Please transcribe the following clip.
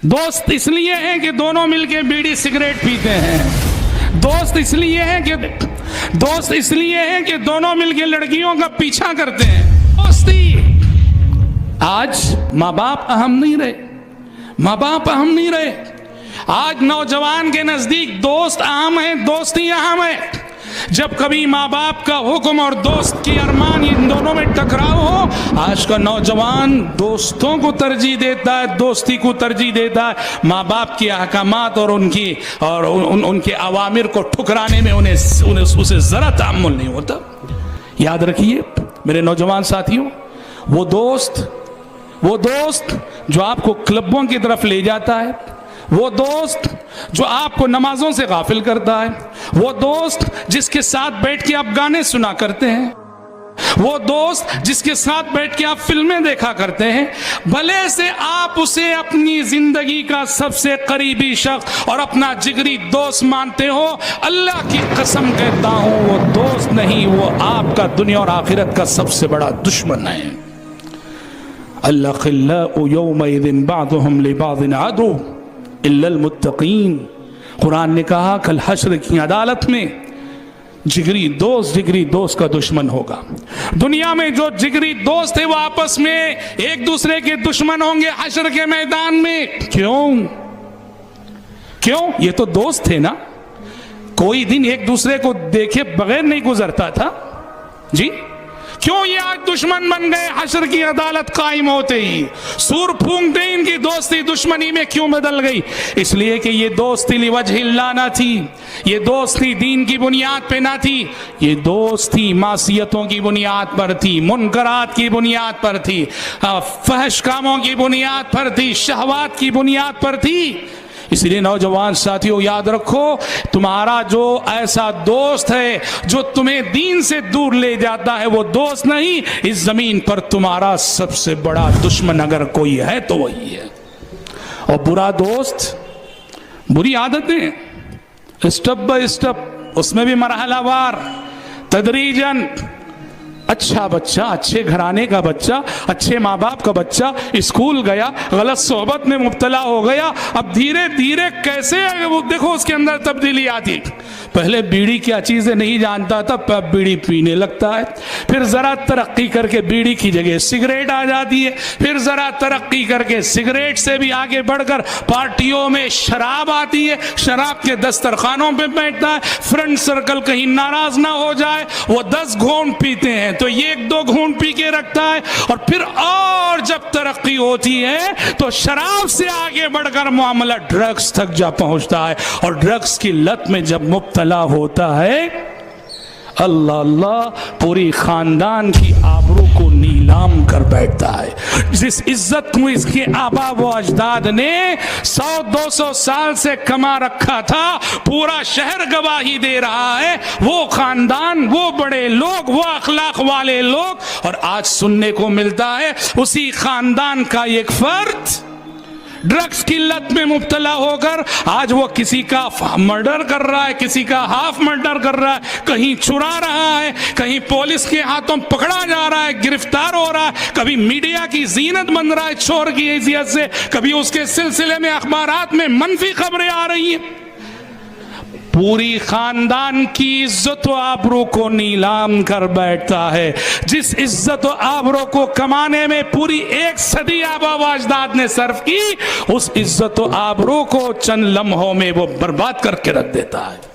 दोस्त इसलिए हैं कि दोनों मिलके बीड़ी सिगरेट पीते हैं। दोस्त इसलिए हैं कि दोनों मिलके लड़कियों का पीछा करते हैं। दोस्ती आज माँ बाप अहम नहीं रहे। आज नौजवान के नजदीक दोस्त अहम है, दोस्ती अहम है। जब कभी माँ बाप का हुक्म और दोस्त की अरमान इन दोनों में टकराव हो, आज का नौजवान दोस्तों को तरजीह देता है, दोस्ती को तरजीह देता है। माँ बाप की अहकामात और उनके अवामिर को ठुकराने में उसे जरा तामुल नहीं होता। याद रखिए मेरे नौजवान साथियों, वो दोस्त जो आपको क्लबों की तरफ ले जाता है, वो दोस्त जो आपको नमाजों से गाफिल करता है, वो दोस्त जिसके साथ बैठ के आप गाने सुना करते हैं, वो दोस्त जिसके साथ बैठ के आप फिल्में देखा करते हैं, भले से आप उसे अपनी जिंदगी का सबसे करीबी शख्स और अपना जिगरी दोस्त मानते हो, अल्लाह की कसम कहता हूं वो दोस्त नहीं, वो आपका दुनिया और आखिरत का सबसे बड़ा दुश्मन है। अल्लाह यौमइज़िन बाज़ुहुम लिबाज़िन अदू इल्लल मुत्तक़ीन। कुरान ने कहा कल हश्र की अदालत में जिगरी दोस्त का दुश्मन होगा। दुनिया में जो जिगरी दोस्त है वो आपस में एक दूसरे के दुश्मन होंगे हश्र के मैदान में। क्यों? ये तो दोस्त थे ना, कोई दिन एक दूसरे को देखे बगैर नहीं गुजरता था जी। क्यों ये आज दुश्मन बन गए? हश्र की अदालत कायम होते ही सूर फूंकते ही इनकी दोस्ती दुश्मनी में क्यों बदल गई? इसलिए कि ये दोस्ती लिवजहिल्लाह ना थी, ये दोस्ती दीन की बुनियाद पे ना थी, ये दोस्ती मासियतों की बुनियाद पर थी, मुनकरात की बुनियाद पर थी, फहश कामों की बुनियाद पर थी, शहवात की बुनियाद पर थी। इसलिए नौजवान साथियों याद रखो, तुम्हारा जो ऐसा दोस्त है जो तुम्हें दीन से दूर ले जाता है, वो दोस्त नहीं, इस जमीन पर तुम्हारा सबसे बड़ा दुश्मन अगर कोई है तो वही है। और बुरा दोस्त, बुरी आदतें स्टेप बाय स्टेप, उसमें भी मरहलावार तदरीजन। अच्छा बच्चा, अच्छे घराने का बच्चा, अच्छे माँ बाप का बच्चा स्कूल गया, गलत सोहबत में मुब्तला हो गया, अब धीरे धीरे कैसे वो देखो उसके अंदर तब्दीली आती। पहले बीड़ी क्या चीज़ है नहीं जानता था, अब बीड़ी पीने लगता है। फिर ज़रा तरक्की करके बीड़ी की जगह सिगरेट आ जाती है। फिर ज़रा तरक्की करके सिगरेट से भी आगे बढ़कर पार्टियों में शराब आती है, शराब के दस्तरखानों पे बैठता है। फ्रेंड सर्कल कहीं नाराज ना हो जाए, वो 10 घूंट पीते हैं तो ये 1-2 घूंट पी के रखता है। और जब तरक्की होती है तो शराब से आगे बढ़कर मामला ड्रग्स तक जा पहुंचता है, और ड्रग्स की लत में जब मुब्तला होता है, अल्लाह अल्लाह, पूरी खानदान की आबरू को नीलाम कर बैठता है। जिस इज्जत को इसके आबा व अजदाद ने 100-200 साल से कमा रखा था, पूरा शहर गवाही दे रहा है, वो खानदान, वो बड़े लोग, वो अखलाक वाले लोग। और आज सुनने को मिलता है उसी खानदान का एक फर्द ड्रग्स की लत में मुब्तला होकर आज वो किसी का मर्डर कर रहा है, किसी का हाफ मर्डर कर रहा है, कहीं चुरा रहा है, कहीं पुलिस के हाथों पकड़ा जा रहा है, गिरफ्तार हो रहा है, कभी मीडिया की जीनत बन रहा है चोर की हैसियत से, कभी उसके सिलसिले में अखबारात में मनफी खबरें आ रही हैं। पूरी खानदान की इज्जत व आबरू को नीलाम कर बैठता है। जिस इज्जत व आबरू को कमाने में पूरी 1 सदी आबा व अजदाद ने सर्फ की, उस इज्जत व आबरू को चंद लम्हों में वो बर्बाद करके रख देता है।